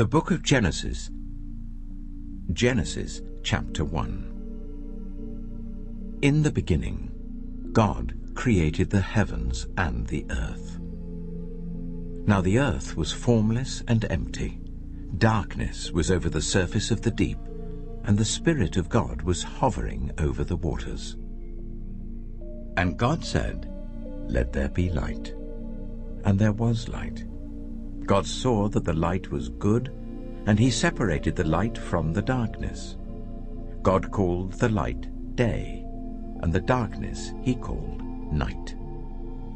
The book of Genesis. Genesis chapter 1. In the beginning, God created the heavens and the earth. Now the earth was formless and empty. Darkness was over the surface of the deep, and the Spirit of God was hovering over the waters. And God said, "Let there be light." And there was light. God saw that the light was good, and he separated the light from the darkness. God called the light day, and the darkness he called night.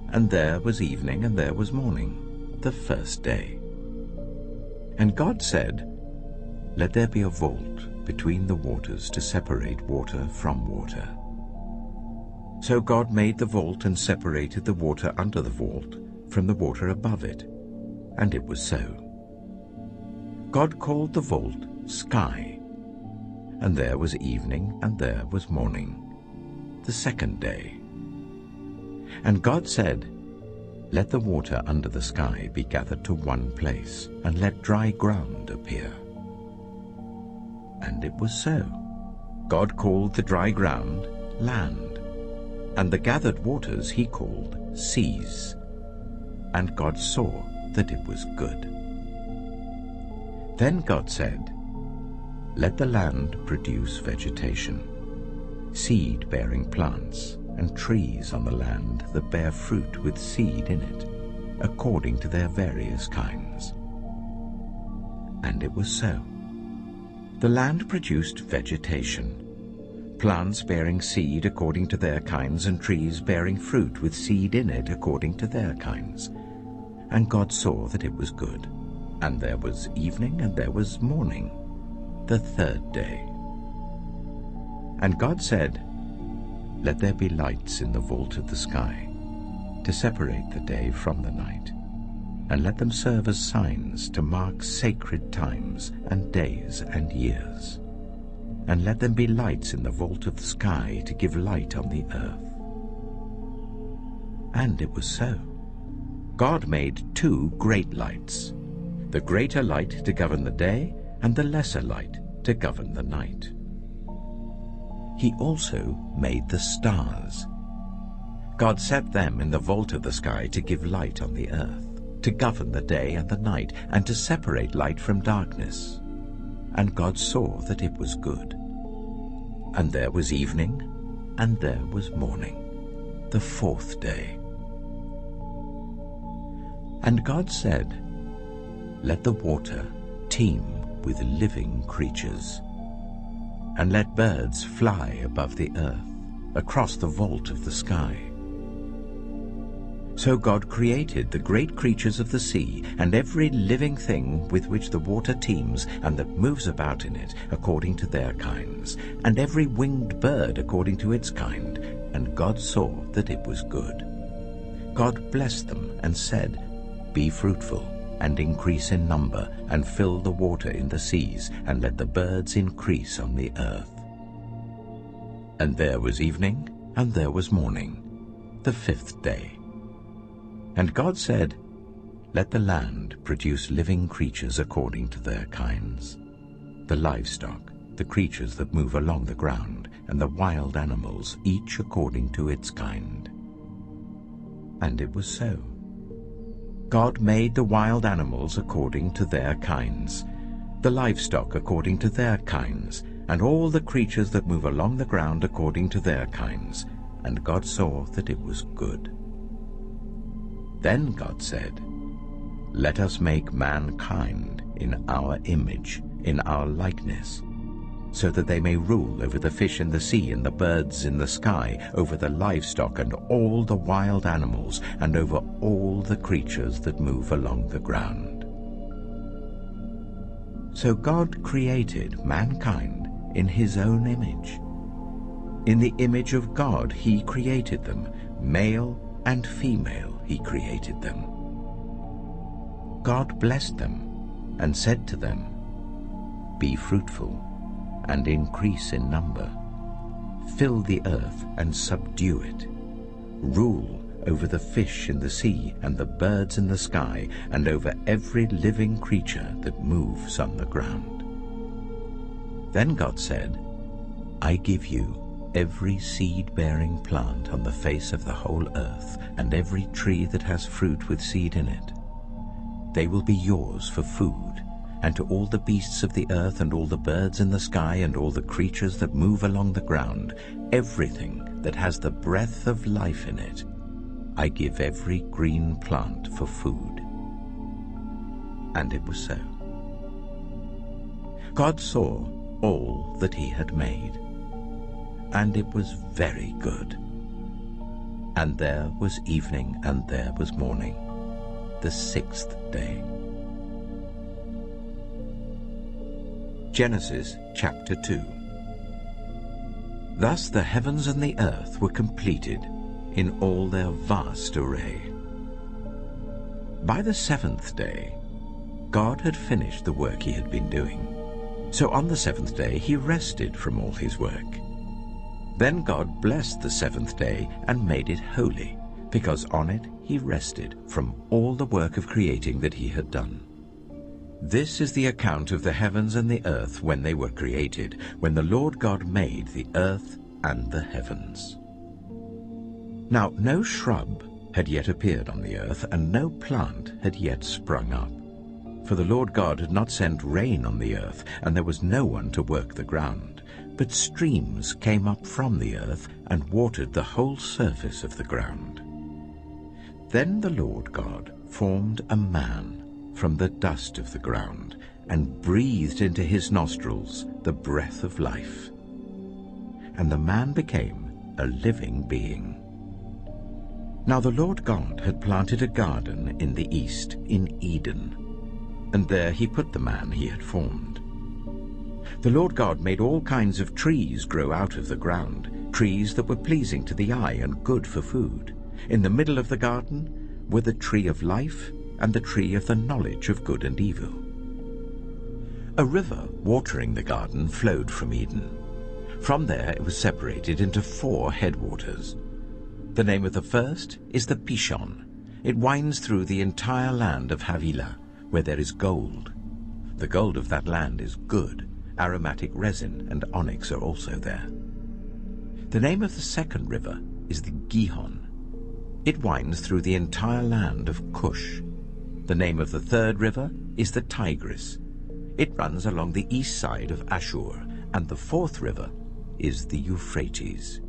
And there was evening and there was morning, the first day. And God said, "Let there be a vault between the waters to separate water from water." So God made the vault and separated the water under the vault from the water above it, and it was so. God called the vault sky, and there was evening and there was morning, the second day. And God said, "Let the water under the sky be gathered to one place, and let dry ground appear." And it was so. God called the dry ground land, and the gathered waters he called seas. And God saw that it was good. Then God said, "Let the land produce vegetation, seed-bearing plants, and trees on the land that bear fruit with seed in it, according to their various kinds." And it was so. The land produced vegetation, plants bearing seed according to their kinds, and trees bearing fruit with seed in it according to their kinds. And God saw that it was good. And there was evening and there was morning, the third day. And God said, "Let there be lights in the vault of the sky, to separate the day from the night, and let them serve as signs to mark sacred times and days and years. And let them be lights in the vault of the sky to give light on the earth." And it was so. God made two great lights, the greater light to govern the day, and the lesser light to govern the night. He also made the stars. God set them in the vault of the sky to give light on the earth, to govern the day and the night, and to separate light from darkness. And God saw that it was good. And there was evening, and there was morning, the fourth day. And God said, "Let the water teem with living creatures, and let birds fly above the earth, across the vault of the sky." So God created the great creatures of the sea, and every living thing with which the water teems and that moves about in it according to their kinds, and every winged bird according to its kind. And God saw that it was good. God blessed them and said, "Be fruitful, and increase in number, and fill the water in the seas, and let the birds increase on the earth." And there was evening, and there was morning, the fifth day. And God said, "Let the land produce living creatures according to their kinds, the livestock, the creatures that move along the ground, and the wild animals, each according to its kind." And it was so. God made the wild animals according to their kinds, the livestock according to their kinds, and all the creatures that move along the ground according to their kinds. And God saw that it was good. Then God said, "Let us make mankind in our image, in our likeness, so that they may rule over the fish in the sea and the birds in the sky, over the livestock and all the wild animals, and over all the creatures that move along the ground." So God created mankind in his own image. In the image of God he created them, male and female he created them. God blessed them and said to them, "Be fruitful and increase in number. Fill the earth and subdue it. Rule over the fish in the sea and the birds in the sky, and over every living creature that moves on the ground. Then God said, I give you every seed-bearing plant on the face of the whole earth, and every tree that has fruit with seed in it. They will be yours for food, and to all the beasts of the earth and all the birds in the sky and all the creatures that move along the ground, everything that has the breath of life in it, I give every green plant for food. And it was so. God saw all that he had made, and it was very good. And there was evening and there was morning, the sixth day. Genesis chapter 2. Thus the heavens and the earth were completed in all their vast array. By the seventh day, God had finished the work he had been doing. So on the seventh day he rested from all his work. Then God blessed the seventh day and made it holy, because on it he rested from all the work of creating that he had done. This is the account of the heavens and the earth when they were created, when the Lord God made the earth and the heavens. Now no shrub had yet appeared on the earth, and no plant had yet sprung up. For the Lord God had not sent rain on the earth, and there was no one to work the ground. But streams came up from the earth and watered the whole surface of the ground. Then the Lord God formed a man from the dust of the ground, and breathed into his nostrils the breath of life. And the man became a living being. Now the Lord God had planted a garden in the east, in Eden, and there he put the man he had formed. The Lord God made all kinds of trees grow out of the ground, trees that were pleasing to the eye and good for food. In the middle of the garden were the tree of life and the tree of the knowledge of good and evil. A river watering the garden flowed from Eden. From there it was separated into 4 headwaters. The name of the first is the Pishon. It winds through the entire land of Havilah, where there is gold. The gold of that land is good. Aromatic resin and onyx are also there. The name of the second river is the Gihon. It winds through the entire land of Cush. The name of the third river is the Tigris. It runs along the east side of Ashur, and the fourth river is the Euphrates.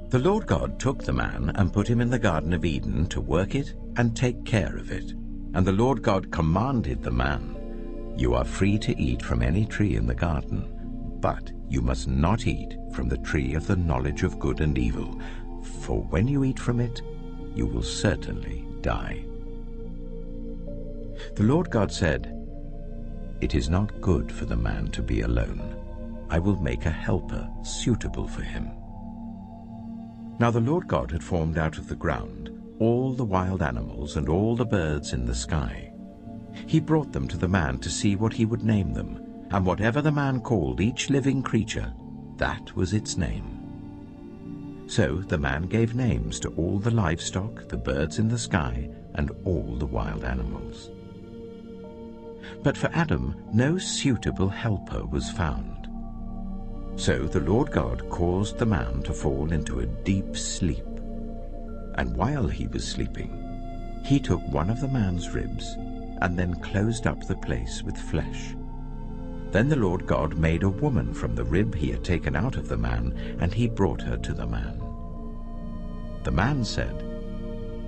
The Lord God took the man and put him in the Garden of Eden to work it and take care of it. And the Lord God commanded the man, "You are free to eat from any tree in the garden, but you must not eat from the tree of the knowledge of good and evil, for when you eat from it, you will certainly die." The Lord God said, "It is not good for the man to be alone. I will make a helper suitable for him." Now the Lord God had formed out of the ground all the wild animals and all the birds in the sky. He brought them to the man to see what he would name them, and whatever the man called each living creature, that was its name. So the man gave names to all the livestock, the birds in the sky, and all the wild animals. But for Adam no suitable helper was found. So the Lord God caused the man to fall into a deep sleep. And while he was sleeping, he took one of the man's ribs and then closed up the place with flesh. Then the Lord God made a woman from the rib he had taken out of the man, and he brought her to the man. The man said,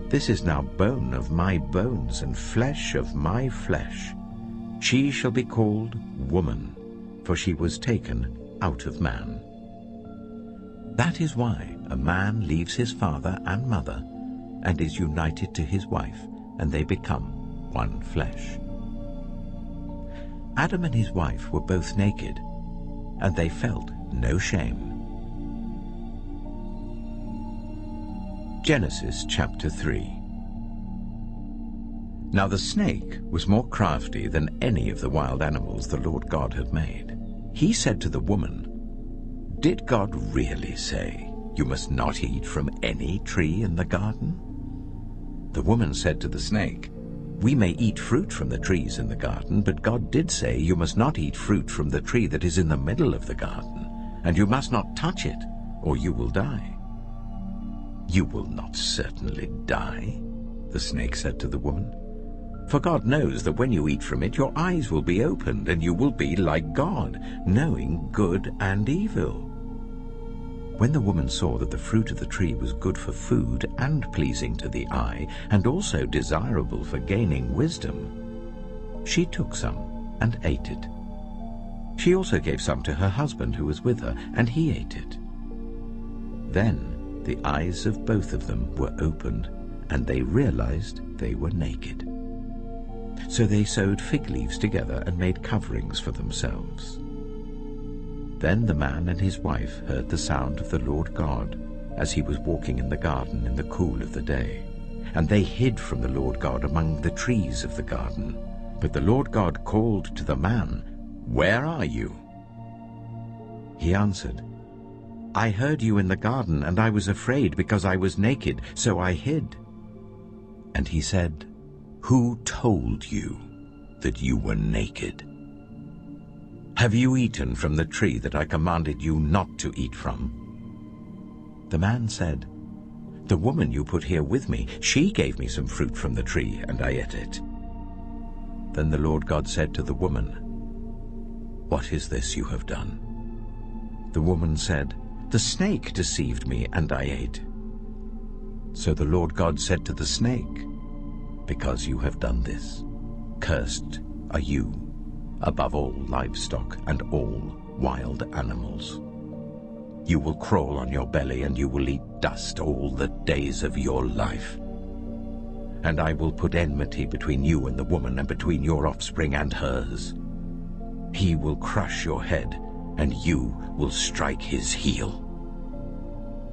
"This is now bone of my bones and flesh of my flesh. She shall be called woman, for she was taken out of man." That is why a man leaves his father and mother and is united to his wife, and they become one flesh. Adam and his wife were both naked, and they felt no shame. Genesis chapter 3. Now the snake was more crafty than any of the wild animals the Lord God had made. He said to the woman, "Did God really say, You must not eat from any tree in the garden?" The woman said to the snake, "We may eat fruit from the trees in the garden, but God did say, 'You must not eat fruit from the tree that is in the middle of the garden, and you must not touch it, or you will die.'" "You will not certainly die," the snake said to the woman, "for God knows that when you eat from it, your eyes will be opened, and you will be like God, knowing good and evil." When the woman saw that the fruit of the tree was good for food and pleasing to the eye, and also desirable for gaining wisdom, she took some and ate it. She also gave some to her husband who was with her, and he ate it. Then the eyes of both of them were opened, and they realized they were naked. So they sewed fig leaves together and made coverings for themselves. Then the man and his wife heard the sound of the Lord God as he was walking in the garden in the cool of the day. And they hid from the Lord God among the trees of the garden. But the Lord God called to the man, "Where are you?" He answered, "I heard you in the garden, and I was afraid because I was naked, so I hid." And he said, "Who told you that you were naked? Have you eaten from the tree that I commanded you not to eat from?" The man said, "The woman you put here with me, she gave me some fruit from the tree, and I ate it." Then the Lord God said to the woman, "What is this you have done?" The woman said, "The snake deceived me, and I ate." So the Lord God said to the snake, "Because you have done this, cursed are you above all livestock and all wild animals. You will crawl on your belly, and you will eat dust all the days of your life. And I will put enmity between you and the woman, and between your offspring and hers. He will crush your head, and you will strike his heel."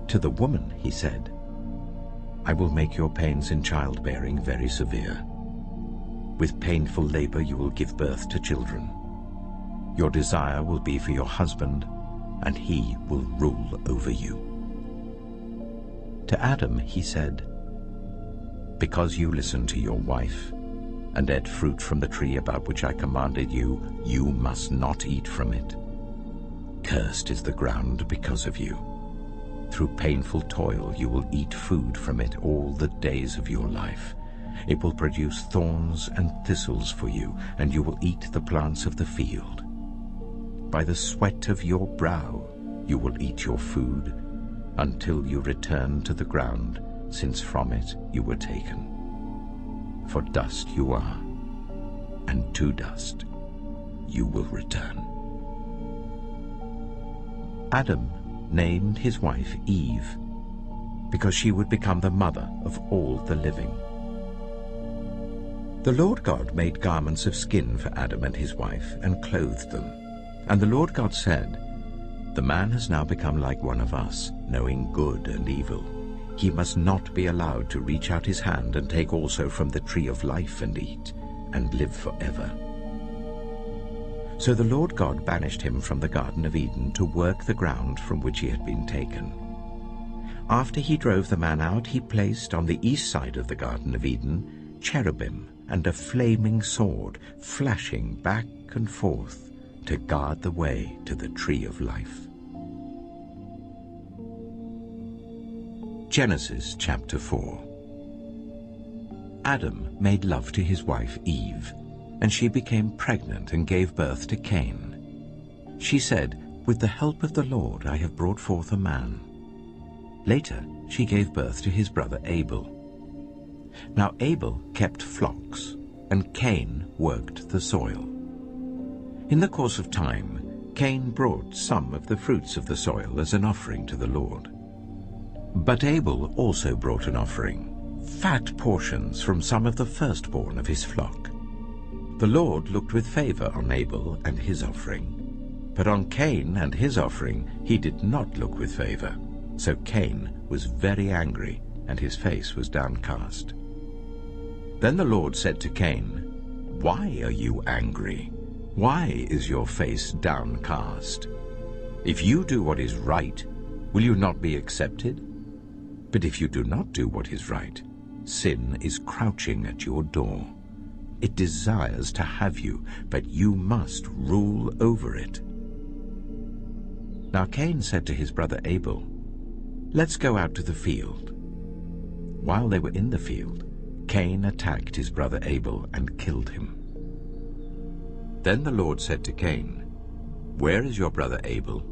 To the woman he said, "I will make your pains in childbearing very severe. With painful labor you will give birth to children. Your desire will be for your husband, and he will rule over you." To Adam he said, "Because you listened to your wife and ate fruit from the tree about which I commanded you, you must not eat from it. Cursed is the ground because of you. Through painful toil you will eat food from it all the days of your life. It will produce thorns and thistles for you, and you will eat the plants of the field. By the sweat of your brow you will eat your food, until you return to the ground, since from it you were taken. For dust you are, and to dust you will return." Adam named his wife Eve, because she would become the mother of all the living. The Lord God made garments of skin for Adam and his wife, and clothed them. And the Lord God said, "The man has now become like one of us, knowing good and evil. He must not be allowed to reach out his hand and take also from the tree of life and eat, and live forever." So the Lord God banished him from the Garden of Eden to work the ground from which he had been taken. After he drove the man out, he placed on the east side of the Garden of Eden cherubim and a flaming sword flashing back and forth to guard the way to the tree of life. Genesis chapter 4. Adam made love to his wife Eve, and she became pregnant and gave birth to Cain. She said, "With the help of the Lord I have brought forth a man." Later she gave birth to his brother Abel. Now Abel kept flocks, and Cain worked the soil. In the course of time, Cain brought some of the fruits of the soil as an offering to the Lord. But Abel also brought an offering, fat portions from some of the firstborn of his flock. The Lord looked with favor on Abel and his offering, but on Cain and his offering he did not look with favor. So Cain was very angry, and his face was downcast. Then the Lord said to Cain, "Why are you angry? Why is your face downcast? If you do what is right, Will you not be accepted? But if you do not do what is right, sin is crouching at your door. It desires to have you, but you must rule over it." Now Cain said to his brother Abel, "Let's go out to the field." While they were in the field, Cain attacked his brother Abel and killed him. Then the Lord said to Cain, "Where is your brother Abel?"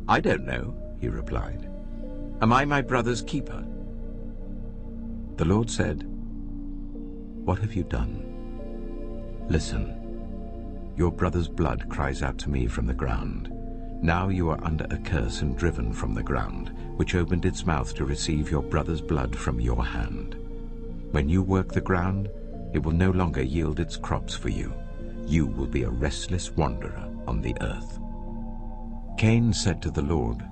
"I don't know," he replied. "Am I my brother's keeper?" The Lord said, "What have you done? Listen, your brother's blood cries out to me from the ground. Now you are under a curse and driven from the ground, which opened its mouth to receive your brother's blood from your hand. When you work the ground, it will no longer yield its crops for you. You will be a restless wanderer on the earth." Cain said to the Lord,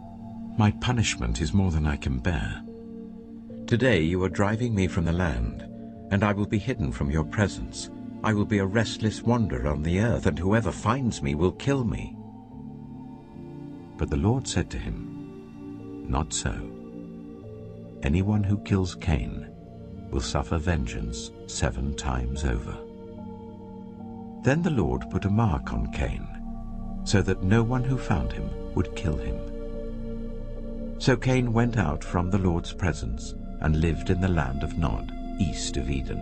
"My punishment is more than I can bear. Today you are driving me from the land, and I will be hidden from your presence. I will be a restless wanderer on the earth, and whoever finds me will kill me." But the Lord said to him, "Not so. Anyone who kills Cain will suffer vengeance 7 times over." Then the Lord put a mark on Cain, so that no one who found him would kill him. So Cain went out from the Lord's presence and lived in the land of Nod, east of Eden.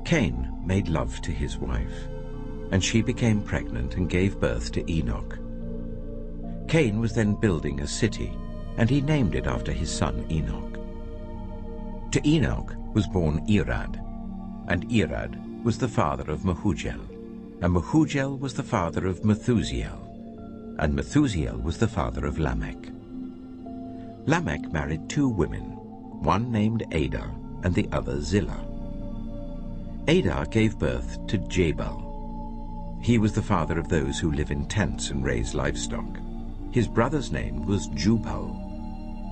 Cain made love to his wife, and she became pregnant and gave birth to Enoch. Cain was then building a city, and he named it after his son Enoch. To Enoch was born Irad, and Irad was the father of Mehujael, and Mehujael was the father of Methusael, and Methusael was the father of Lamech. Lamech married 2 women, one named Ada and the other Zillah. Ada gave birth to Jabal. He was the father of those who live in tents and raise livestock. His brother's name was Jubal.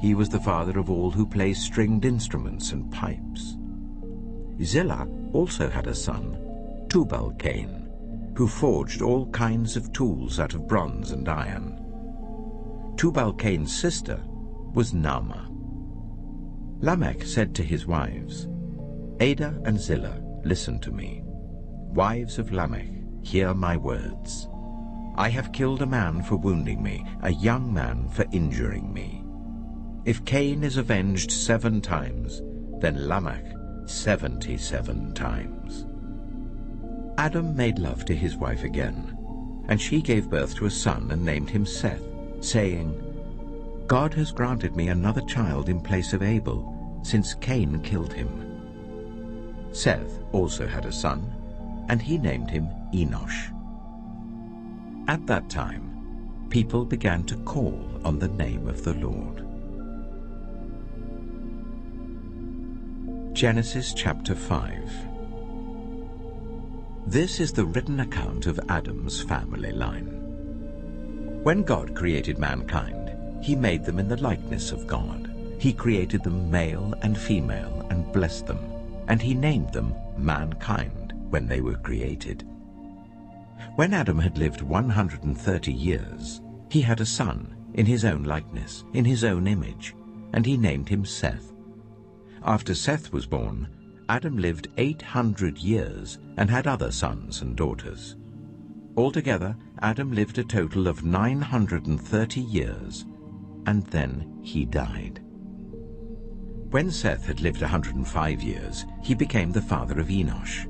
He was the father of all who play stringed instruments and pipes. Zillah also had a son, Tubal-Cain, who forged all kinds of tools out of bronze and iron. Tubal-Cain's sister was Naamah. Lamech said to his wives, "Ada and Zillah, listen to me. Wives of Lamech, hear my words. I have killed a man for wounding me, a young man for injuring me. If Cain is avenged 7 times, then Lamech 77 times." Adam made love to his wife again, and she gave birth to a son and named him Seth, saying, "God has granted me another child in place of Abel, since Cain killed him." Seth also had a son, and he named him Enosh. At that time, people began to call on the name of the Lord. Genesis chapter 5. This is the written account of Adam's family line. When God created mankind, he made them in the likeness of God. He created them male and female and blessed them, and he named them mankind when they were created. When Adam had lived 130 years, he had a son in his own likeness, in his own image, and he named him Seth. After Seth was born, Adam lived 800 years and had other sons and daughters. Altogether, Adam lived a total of 930 years, and then he died. When Seth had lived 105 years, he became the father of Enosh.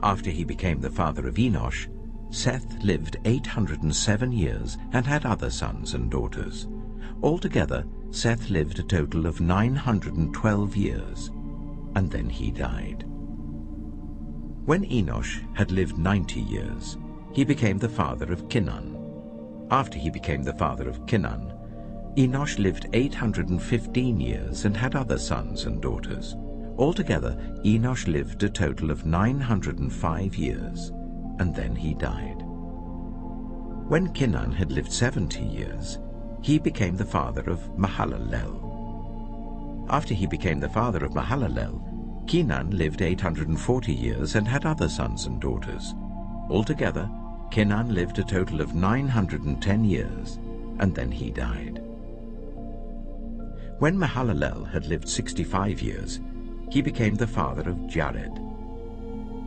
After he became the father of Enosh, Seth lived 807 years and had other sons and daughters. Altogether, Seth lived a total of 912 years, and then he died. When Enosh had lived 90 years, he became the father of Kenan. After he became the father of Kenan, Enosh lived 815 years and had other sons and daughters. Altogether, Enosh lived a total of 905 years, and then he died. When Kenan had lived 70 years, he became the father of Mahalalel. After he became the father of Mahalalel, Kenan lived 840 years and had other sons and daughters. Altogether, Kenan lived a total of 910 years, and then he died. When Mahalalel had lived 65 years, he became the father of Jared.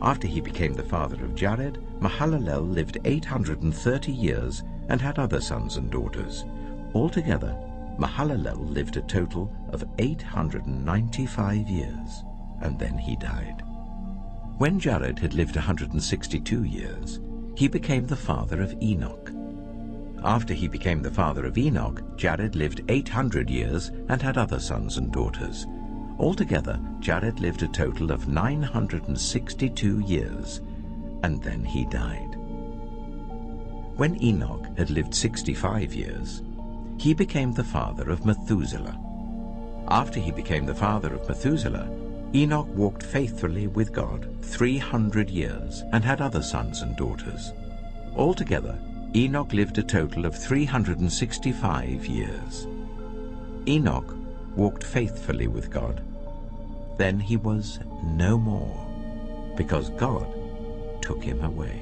After he became the father of Jared, Mahalalel lived 830 years and had other sons and daughters. Altogether, Mahalalel lived a total of 895 years, and then he died. When Jared had lived 162 years, he became the father of Enoch. After he became the father of Enoch, Jared lived 800 years and had other sons and daughters. Altogether, Jared lived a total of 962 years, and then he died. When Enoch had lived 65 years, he became the father of Methuselah. After he became the father of Methuselah, Enoch walked faithfully with God 300 years and had other sons and daughters. Altogether, Enoch lived a total of 365 years. Enoch walked faithfully with God. Then he was no more, because God took him away.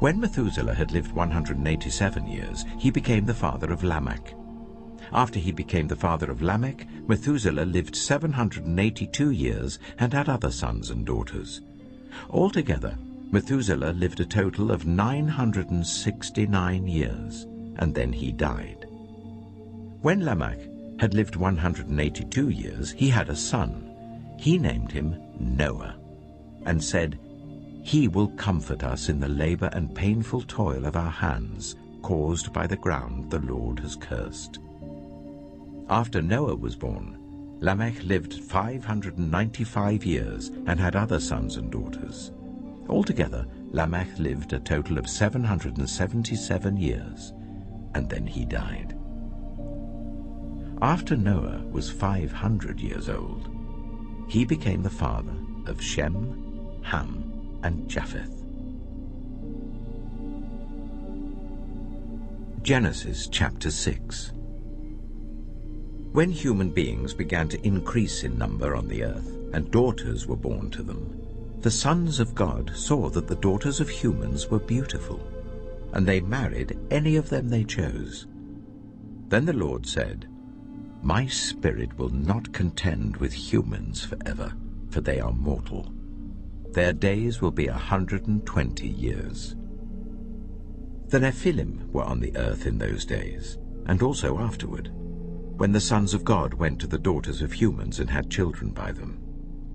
When Methuselah had lived 187 years, he became the father of Lamech. After he became the father of Lamech, Methuselah lived 782 years and had other sons and daughters. Altogether, Methuselah lived a total of 969 years, and then he died. When Lamech had lived 182 years, he had a son. He named him Noah, and said, "He will comfort us in the labor and painful toil of our hands, caused by the ground the Lord has cursed." After Noah was born, Lamech lived 595 years and had other sons and daughters. Altogether, Lamech lived a total of 777 years, and then he died. After Noah was 500 years old, he became the father of Shem, Ham, and Japheth. Genesis chapter 6. When human beings began to increase in number on the earth, and daughters were born to them, the sons of God saw that the daughters of humans were beautiful, and they married any of them they chose. Then the Lord said, "My spirit will not contend with humans forever, for they are mortal. Their days will be 120 years. The Nephilim were on the earth in those days, and also afterward, when the sons of God went to the daughters of humans and had children by them.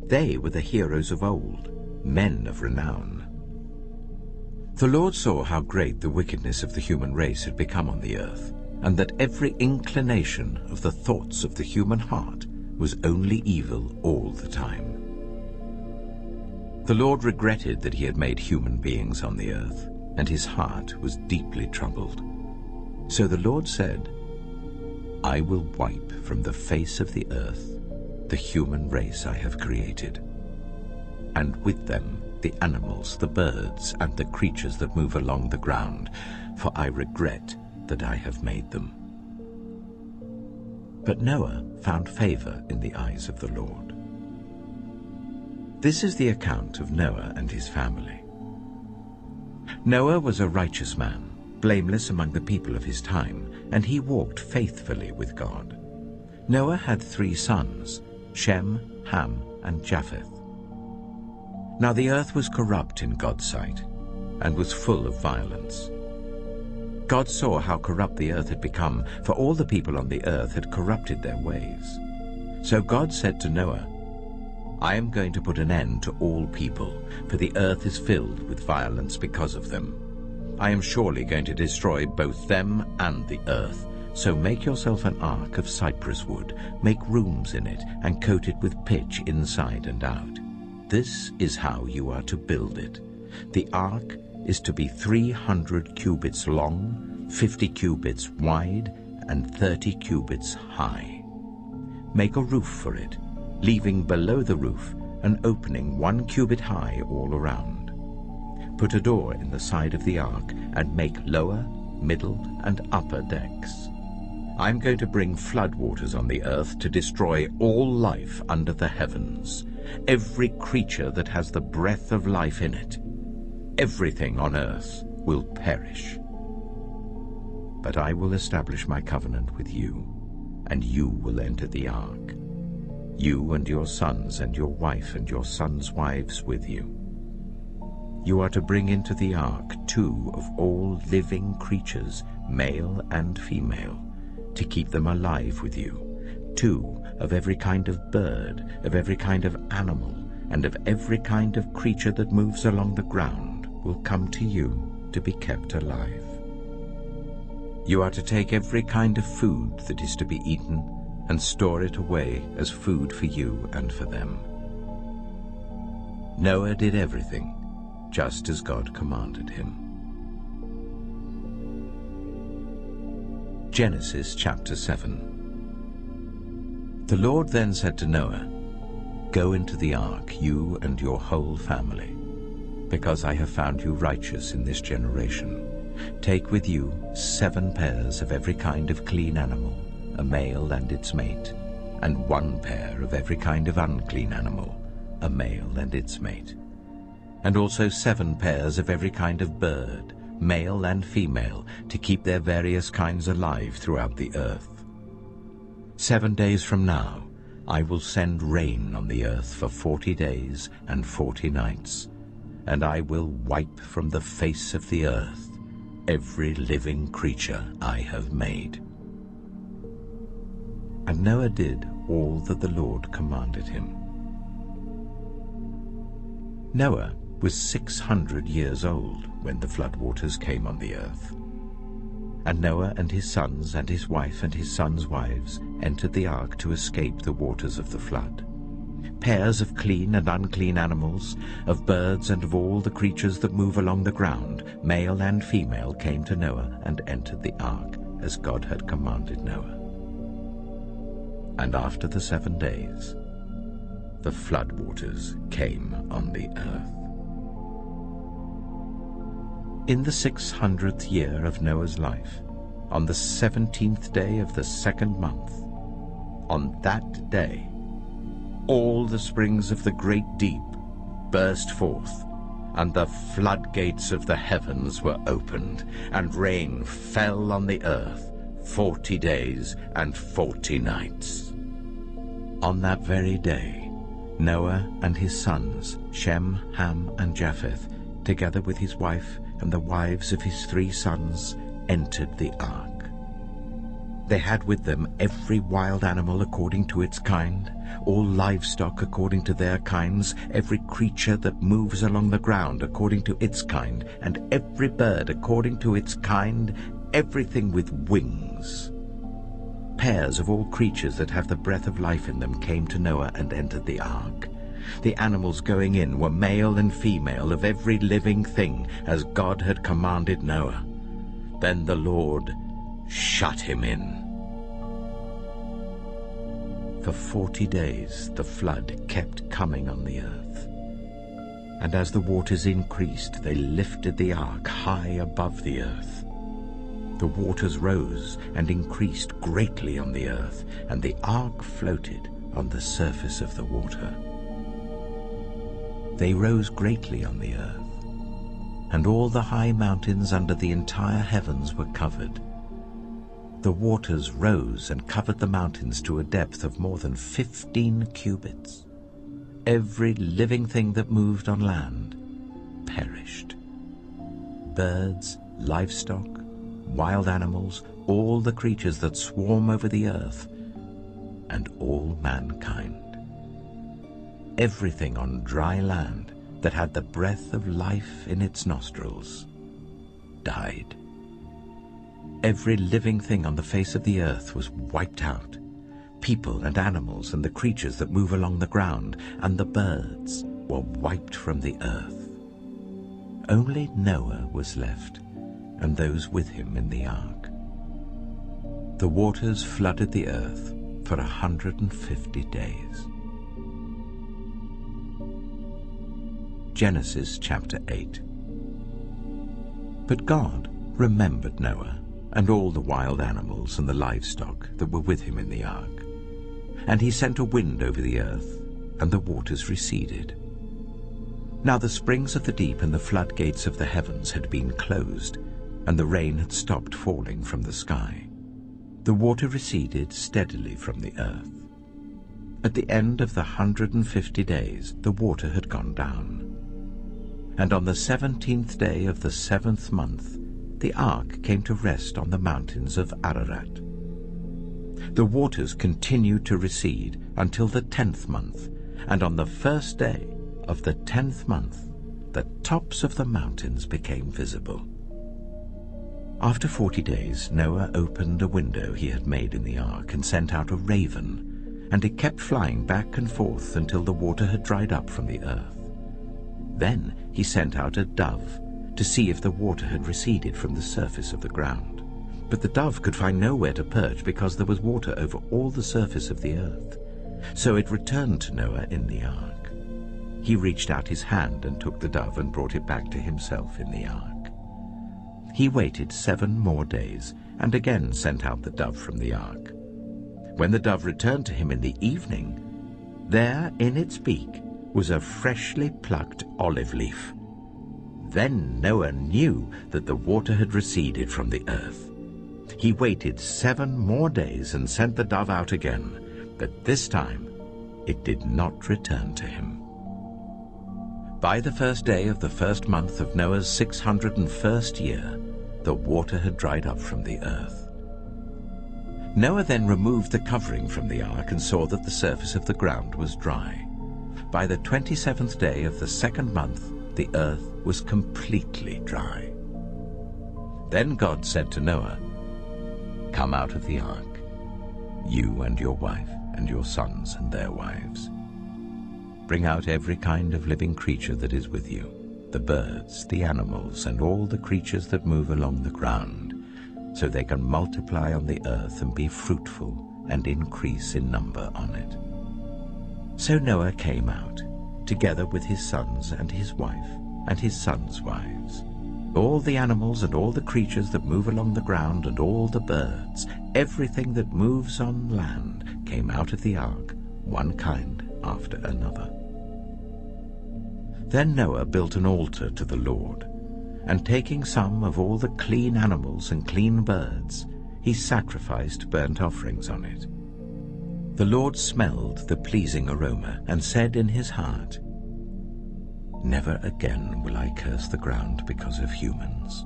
They were the heroes of old, men of renown. The Lord saw how great the wickedness of the human race had become on the earth, and that every inclination of the thoughts of the human heart was only evil all the time. The Lord regretted that he had made human beings on the earth, and his heart was deeply troubled. So the Lord said, "I will wipe from the face of the earth the human race I have created, and with them the animals, the birds, and the creatures that move along the ground, for I regret that I have made them." But Noah found favor in the eyes of the Lord. This is the account of Noah and his family. Noah was a righteous man, blameless among the people of his time, and he walked faithfully with God. Noah had 3 sons, Shem, Ham, and Japheth. Now the earth was corrupt in God's sight, and was full of violence. God saw how corrupt the earth had become, for all the people on the earth had corrupted their ways. So God said to Noah, "I am going to put an end to all people, for the earth is filled with violence because of them. I am surely going to destroy both them and the earth. So make yourself an ark of cypress wood, make rooms in it, and coat it with pitch inside and out. This is how you are to build it. The ark is to be 300 cubits long, 50 cubits wide, and 30 cubits high. Make a roof for it, leaving below the roof an opening 1 cubit high all around. Put a door in the side of the ark, and make lower, middle, and upper decks. I'm going to bring floodwaters on the earth to destroy all life under the heavens, every creature that has the breath of life in it. Everything on earth will perish." But I will establish my covenant with you, and you will enter the ark, you and your sons and your wife and your sons' wives with you. You are to bring into the ark 2 of all living creatures, male and female, to keep them alive with you. 2 of every kind of bird, of every kind of animal, and of every kind of creature that moves along the ground will come to you to be kept alive. You are to take every kind of food that is to be eaten and store it away as food for you and for them. Noah did everything just as God commanded him. Genesis chapter 7. The Lord then said to Noah, "Go into the ark, you and your whole family, because I have found you righteous in this generation. Take with you 7 pairs of every kind of clean animal, a male and its mate, and 1 pair of every kind of unclean animal, a male and its mate, and also 7 pairs of every kind of bird, male and female, to keep their various kinds alive throughout the earth. 7 days from now I will send rain on the earth for 40 days and 40 nights, and I will wipe from the face of the earth every living creature I have made." And Noah did all that the Lord commanded him. Noah was 600 years old when the floodwaters came on the earth. And Noah and his sons and his wife and his sons' wives entered the ark to escape the waters of the flood. Pairs of clean and unclean animals, of birds and of all the creatures that move along the ground, male and female, came to Noah and entered the ark, as God had commanded Noah. And after the 7 days, the floodwaters came on the earth. In the 600th year of Noah's life, on the 17th day of the 2nd month, on that day, all the springs of the great deep burst forth, and the floodgates of the heavens were opened, and rain fell on the earth 40 days and 40 nights. On that very day, Noah and his sons, Shem, Ham, and Japheth, together with his wife and the wives of his 3 sons, entered the ark. They had with them every wild animal according to its kind, all livestock according to their kinds, every creature that moves along the ground according to its kind, and every bird according to its kind, everything with wings. Pairs of all creatures that have the breath of life in them came to Noah and entered the ark. The animals going in were male and female of every living thing, as God had commanded Noah. Then the Lord shut him in. For 40 days the flood kept coming on the earth. And as the waters increased, they lifted the ark high above the earth. The waters rose and increased greatly on the earth, and the ark floated on the surface of the water. They rose greatly on the earth, and all the high mountains under the entire heavens were covered. The waters rose and covered the mountains to a depth of more than 15 cubits. Every living thing that moved on land perished. Birds, livestock, wild animals, all the creatures that swarm over the earth, and all mankind. Everything on dry land that had the breath of life in its nostrils died. Every living thing on the face of the earth was wiped out, people and animals and the creatures that move along the ground, and the birds were wiped from the earth. Only Noah was left, and those with him in the ark. The waters flooded the earth for 150 days. Genesis chapter 8. But God remembered Noah and all the wild animals and the livestock that were with him in the ark. And he sent a wind over the earth, and the waters receded. Now the springs of the deep and the floodgates of the heavens had been closed, and the rain had stopped falling from the sky. The water receded steadily from the earth. At the end of the 150 days, the water had gone down. And on the 17th day of the 7th month, the ark came to rest on the mountains of Ararat. The waters continued to recede until the 10th month, and on the first day of the 10th month, the tops of the mountains became visible. After 40 days, Noah opened a window he had made in the ark and sent out a raven, and it kept flying back and forth until the water had dried up from the earth. Then he sent out a dove to see if the water had receded from the surface of the ground. But the dove could find nowhere to perch because there was water over all the surface of the earth. So it returned to Noah in the ark. He reached out his hand and took the dove and brought it back to himself in the ark. He waited 7 more days and again sent out the dove from the ark. When the dove returned to him in the evening, there in its beak was a freshly plucked olive leaf. Then Noah knew that the water had receded from the earth. He waited 7 more days and sent the dove out again, but this time it did not return to him. By the first day of the 1st month of Noah's 601st year, the water had dried up from the earth. Noah then removed the covering from the ark and saw that the surface of the ground was dry. By the 27th day of the 2nd month, the earth was completely dry. Then God said to Noah, "Come out of the ark, you and your wife and your sons and their wives. Bring out every kind of living creature that is with you, the birds, the animals, and all the creatures that move along the ground, so they can multiply on the earth and be fruitful and increase in number on it." So Noah came out, together with his sons and his wife and his sons' wives. All the animals and all the creatures that move along the ground and all the birds, everything that moves on land, came out of the ark, one kind after another. Then Noah built an altar to the Lord, and taking some of all the clean animals and clean birds, he sacrificed burnt offerings on it. The Lord smelled the pleasing aroma and said in his heart, "Never again will I curse the ground because of humans,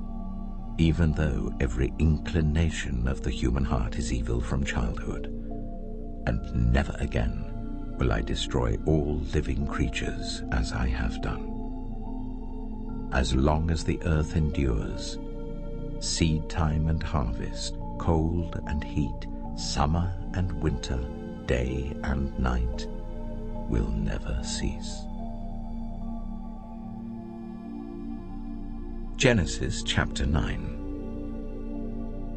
even though every inclination of the human heart is evil from childhood. And never again will I destroy all living creatures as I have done. As long as the earth endures, seed time and harvest, cold and heat, summer and winter, day and night, will never cease." Genesis chapter 9.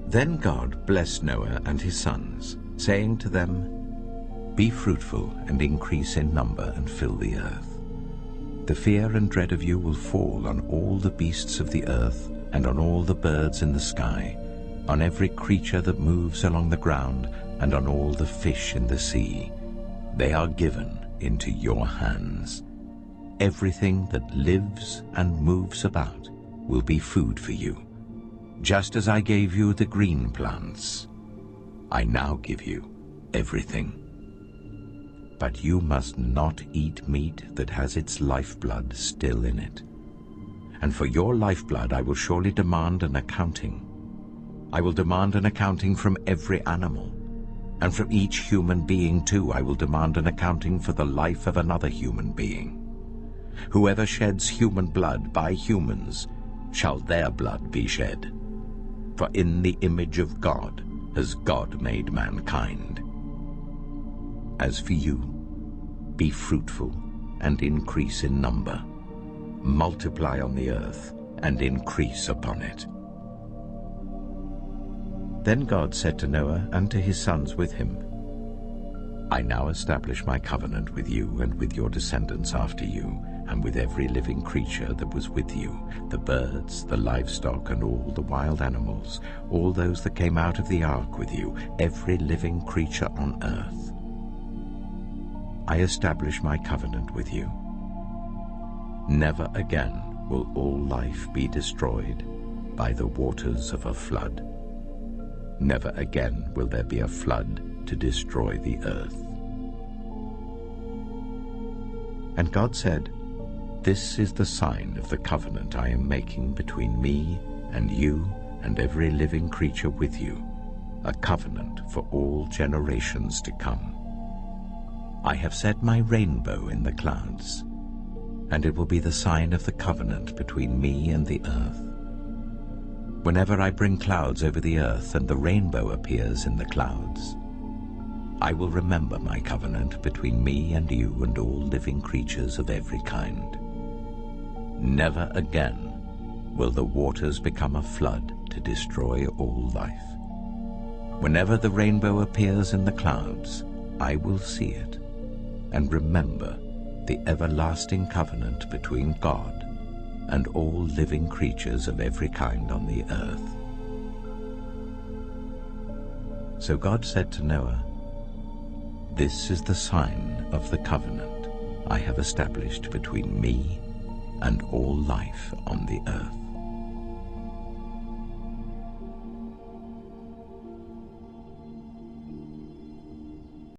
Then God blessed Noah and his sons, saying to them, "Be fruitful and increase in number and fill the earth. The fear and dread of you will fall on all the beasts of the earth and on all the birds in the sky, on every creature that moves along the ground and on all the fish in the sea. They are given into your hands. Everything that lives and moves about will be food for you. Just as I gave you the green plants, I now give you everything. But you must not eat meat that has its lifeblood still in it. And for your lifeblood I will surely demand an accounting. I will demand an accounting from every animal, and from each human being too I will demand an accounting for the life of another human being. Whoever sheds human blood by humans shall their blood be shed. For in the image of God has God made mankind. As for you, be fruitful and increase in number. Multiply on the earth and increase upon it." Then God said to Noah and to his sons with him, "I now establish my covenant with you and with your descendants after you, and with every living creature that was with you, the birds, the livestock, and all the wild animals, all those that came out of the ark with you, every living creature on earth. I establish my covenant with you. Never again will all life be destroyed, by the waters of a flood. Never again will there be a flood to destroy the earth. And God said, "This is the sign of the covenant I am making between me and you and every living creature with you, a covenant for all generations to come. I have set my rainbow in the clouds, and it will be the sign of the covenant between me and the earth. Whenever I bring clouds over the earth and the rainbow appears in the clouds, I will remember my covenant between me and you and all living creatures of every kind. Never again will the waters become a flood to destroy all life. Whenever the rainbow appears in the clouds, I will see it and remember the everlasting covenant between God and all living creatures of every kind on the earth." So God said to Noah, "This is the sign of the covenant I have established between me and all life on the earth."